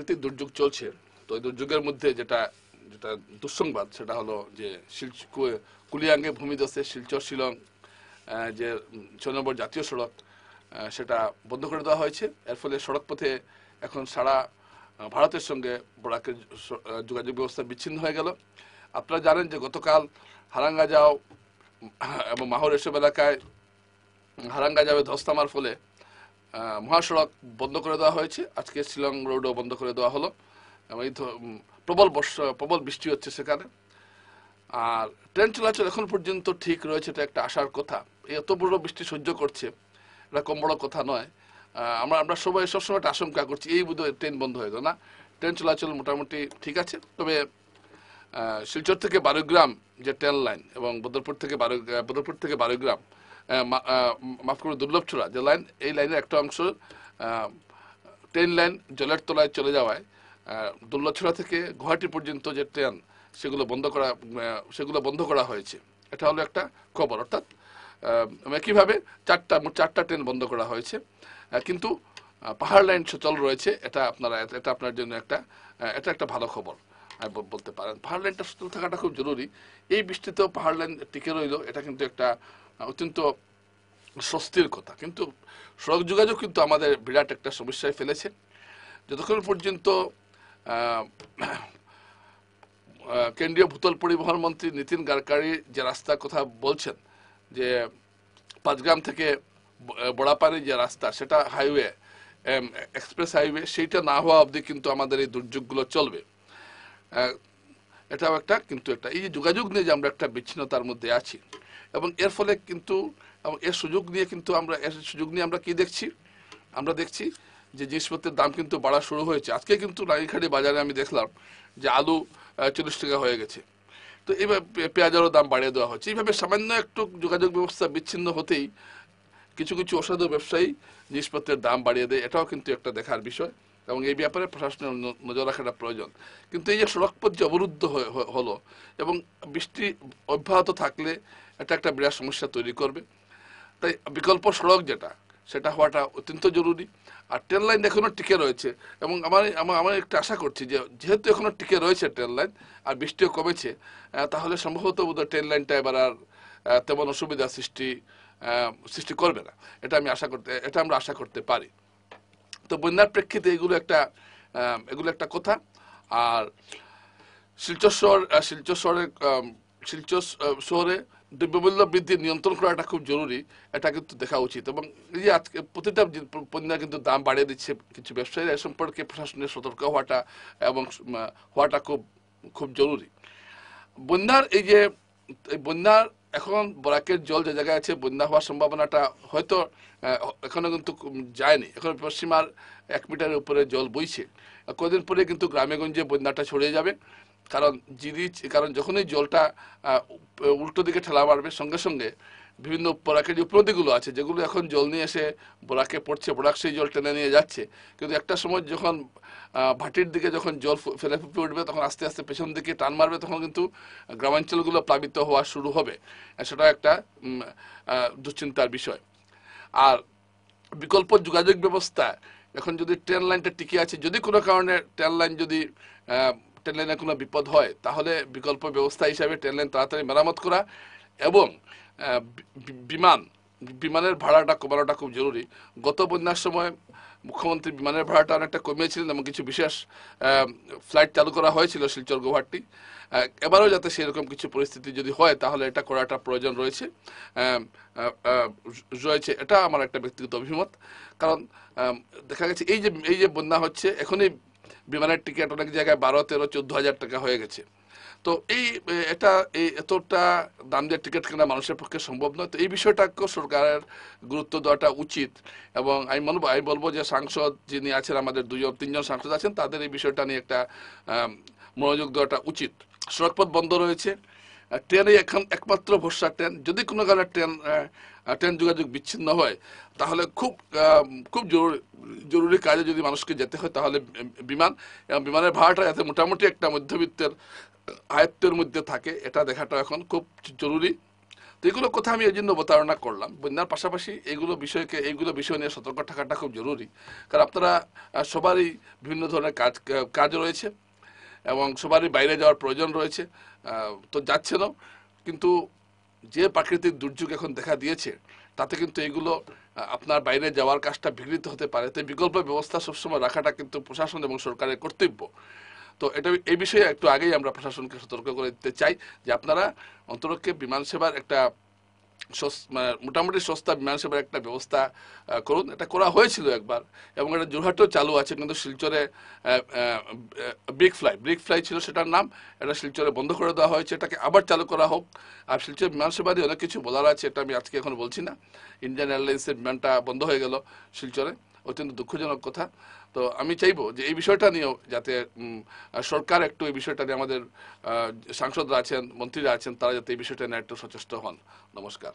প্রাকৃতিক দুর্যোগ চলছে, তো এই দুর্যোগের মধ্যে যেটা যেটা দুঃসংবাদ সেটা হলো যে কুলিয়াঙ্গে ভূমিধসে শিলচর শিলং যে 6 নম্বর জাতীয় সড়ক সেটা বন্ধ করে দেওয়া হয়েছে। এর ফলে সড়ক পথে এখন সারা ভারতের সঙ্গে বরাকের যোগাযোগ ব্যবস্থা বিচ্ছিন্ন হয়ে গেল। আপনারা জানেন যে গতকাল হারাঙ্গাজাও এবং মাহর এসব এলাকায় হারাঙ্গাজাওয়ে ধস নামার ফলে মহাসড়ক বন্ধ করে দেওয়া হয়েছে। আজকে শিলং রোডও বন্ধ করে দেওয়া হলো এবং এই প্রবল বৃষ্টি হচ্ছে সেখানে। আর ট্রেন চলাচল এখন পর্যন্ত ঠিক রয়েছে, এটা একটা আশার কথা। এই এত বড় বৃষ্টি সহ্য করছে, এটা কম বড় কথা নয়। আমরা সবসময় একটা আশঙ্কা করছি এই বোধহয় ট্রেন বন্ধ হয়ে গেল না। ট্রেন চলাচল মোটামুটি ঠিক আছে। তবে শিলচর থেকে বারোগ্রাম যে ট্রেন লাইন এবং বদরপুর থেকে বারোগ্রাম, মাফ করে দুর্লভছড়া যে লাইন, এই লাইনের একটা অংশ ট্রেন লাইন জলের তলায় চলে যাওয়ায় দুর্লভছড়া থেকে গুয়াহাটি পর্যন্ত যে ট্রেন সেগুলো বন্ধ করা হয়েছে। এটা হলো একটা খবর। অর্থাৎ একইভাবে চারটা ট্রেন বন্ধ করা হয়েছে, কিন্তু পাহাড় লাইন সচল রয়েছে। এটা আপনার জন্য একটা ভালো খবর বলতে পারেন। পাহাড় লাইনটা সচল থাকাটা খুব জরুরি। এই বৃষ্টিতেও পাহাড় লাইন টিকে রইল, এটা কিন্তু একটা অত্যন্ত স্বস্তির কথা। কিন্তু সড়ক যোগাযোগ কিন্তু আমাদের বিরাট একটা সমস্যায় ফেলেছে। যতক্ষণ পর্যন্ত কেন্দ্রীয় ভূতল পরিবহন মন্ত্রী নীতিন গাডকারি যে রাস্তার কথা বলছেন, যে পাঁচগ্রাম থেকে বড়াপানি যে রাস্তা, সেটা হাইওয়ে, এক্সপ্রেস হাইওয়ে, সেইটা না হওয়া অবধি কিন্তু আমাদের এই দুর্যোগগুলো চলবে। এটাও একটা এই যে যোগাযোগ নিয়ে যে আমরা একটা বিচ্ছিন্নতার মধ্যে আছি, এবং এর ফলে কিন্তু এর সুযোগ নিয়ে আমরা কি দেখছি? আমরা দেখছি যে জিনিসপত্রের দাম কিন্তু বাড়া শুরু হয়েছে। আজকে কিন্তু নারিখাড়ি বাজারে আমি দেখলাম যে আলু 40 টাকা হয়ে গেছে। তো এইভাবে পেঁয়াজেরও দাম বাড়িয়ে দেওয়া হচ্ছে। এইভাবে সামান্য একটু যোগাযোগ ব্যবস্থা বিচ্ছিন্ন হতেই কিছু কিছু অসাধু ব্যবসায়ী জিনিসপত্রের দাম বাড়িয়ে দেয়। এটাও কিন্তু একটা দেখার বিষয় এবং এই ব্যাপারে প্রশাসনের নজর রাখাটা প্রয়োজন। কিন্তু এই যে সড়কপথ যে অবরুদ্ধ হলো এবং বৃষ্টি অব্যাহত থাকলে এটা একটা বিরাট সমস্যা তৈরি করবে। তাই বিকল্প সড়ক সেটা হওয়াটা অত্যন্ত জরুরি। আর ট্রেন লাইন এখনো টিকে রয়েছে এবং আমার একটা আশা করছি যে যেহেতু এখনো টিকে রয়েছে ট্রেন লাইন আর বৃষ্টিও কমেছে, তাহলে সম্ভবত বোধহয় ট্রেন লাইনটা এবার আর তেমন অসুবিধা সৃষ্টি করবে না। এটা আমরা আশা করতে পারি। তো বন্যার প্রেক্ষিতে এগুলো একটা কথা। আর শিলচর শহরে দ্রব্যমূল্য বৃদ্ধি নিয়ন্ত্রণ করাটা খুব জরুরি, এটা কিন্তু দেখা উচিত। এবং এই যে আজকে প্রতিটা পণ্যের কিন্তু দাম বাড়িয়ে দিচ্ছে কিছু ব্যবসায়ীরা, এ সম্পর্কে প্রশাসনের সতর্ক হওয়াটা খুব খুব জরুরি। বন্যার এখন বরাকের জল যে জায়গায় আছে, বন্যা হওয়ার সম্ভাবনাটা হয়তো এখনো কিন্তু যায়নি। এখন পশ্চিমার 1 মিটারের উপরে জল বইছে। কদিন পরে কিন্তু গ্রামে গঞ্জে বন্যাটা ছড়িয়ে যাবে। কারণ যখনই জলটা উল্টো দিকে ঠেলা মারবে, সঙ্গে সঙ্গে বিভিন্ন বরাকের যে উপনদীগুলো আছে, যেগুলো এখন জল নিয়ে এসে বরাকে পড়ছে, বরাক সেই জল টেনে নিয়ে যাচ্ছে। কিন্তু একটা সময় যখন ভাটির দিকে যখন জল ফেলে ফুপে উঠবে, তখন আস্তে আস্তে পেছন দিকে টান মারবে, তখন কিন্তু গ্রামাঞ্চলগুলো প্লাবিত হওয়া শুরু হবে। সেটা একটা দুশ্চিন্তার বিষয়। আর বিকল্প যোগাযোগ ব্যবস্থা, এখন যদি ট্রেন লাইনটা টিকে আছে, যদি কোনো কারণে ট্রেন লাইনে কোনো বিপদ হয়, তাহলে বিকল্প ব্যবস্থা হিসাবে ট্রেন লাইন তাড়াতাড়ি মেরামত করা এবং বিমানের ভাড়াটা কমানোটা খুব জরুরি। গত বন্যার সময় মুখ্যমন্ত্রী বিমানের ভাড়াটা অনেকটা কমিয়েছিলেন এবং কিছু বিশেষ ফ্লাইট চালু করা হয়েছিল শিলচর গুয়াহাটি। এবারও যাতে সেরকম কিছু পরিস্থিতি যদি হয়, তাহলে এটা করাটা প্রয়োজন রয়েছে। এটা আমার একটা ব্যক্তিগত অভিমত। কারণ দেখা গেছে এই যে বন্যা হচ্ছে, এখনই বিমানের টিকিট অনেক জায়গায় 12, 13, 14 হাজার টাকা হয়ে গেছে। তো এতটা দাম দিয়ে টিকিট কেনা মানুষের পক্ষে সম্ভব নয়। তো এই বিষয়টাকেও সরকারের গুরুত্ব দেওয়াটা উচিত। এবং আমি বলবো যে সাংসদ যিনি আছেন, আমাদের 2-3 জন সাংসদ আছেন, তাদের এই বিষয়টা নিয়ে একটা মনোযোগ দেওয়াটা উচিত। সড়কপথ বন্ধ রয়েছে, ট্রেনে এখন একমাত্র ভরসা ট্রেন। যদি কোনো কারণে ট্রেন যোগাযোগ বিচ্ছিন্ন হয়, তাহলে খুব জরুরি কাজে যদি মানুষকে যেতে হয়, তাহলে বিমানের ভাড়াটা যাতে মোটামুটি একটা মধ্যবিত্তের আয়ত্তের মধ্যে থাকে, এটা দেখাটা এখন খুব জরুরি। তো এগুলো কথা আমি এই জন্য অবতারণা করলাম। বন্যার পাশাপাশি এইগুলো বিষয় নিয়ে সতর্ক থাকাটা খুব জরুরি, কারণ আপনারা সবারই বিভিন্ন ধরনের কাজ রয়েছে এবং সবারই বাইরে যাওয়ার প্রয়োজন রয়েছে, তো যাচ্ছেনও, কিন্তু যে প্রাকৃতিক দুর্যোগ এখন দেখা দিয়েছে তাতে কিন্তু এগুলো আপনার বাইরে যাওয়ার কাজটা বিঘ্নিত হতে পারে। তাই বিকল্প ব্যবস্থা সবসময় রাখাটা কিন্তু প্রশাসন এবং সরকারের কর্তব্য। তো এই বিষয়ে একটু আগেই আমরা প্রশাসনকে সতর্ক করে দিতে চাই যে আপনারা অন্তরক্ষে বিমান সেবার একটা মোটামুটি সস্তা বিমান সেবার একটা ব্যবস্থা করুন। এটা করা হয়েছিল একবার এবং এটা যোরহাটেও চালু আছে, কিন্তু শিলচরে ব্রিক ফ্লাই ছিল সেটার নাম, এটা শিলচরে বন্ধ করে দেওয়া হয়েছে। এটাকে আবার চালু করা হোক। আর শিলচর বিমান সেবা নিয়ে অনেক কিছু বলার আছে, এটা আমি আজকে এখন বলছি না। ইন্ডিয়ান এয়ারলাইন্সের বিমানটা বন্ধ হয়ে গেল শিলচরে, অত্যন্ত দুঃখজনক কথা। তো আমি চাইবো যে এই বিষয়টা নিয়েও যাতে সরকার একটু এই বিষয়টা নিয়ে, আমাদের সাংসদরা আছেন, মন্ত্রীরা আছেন, তারা যাতে এই বিষয়টা নিয়ে একটু সচেষ্ট হন। নমস্কার।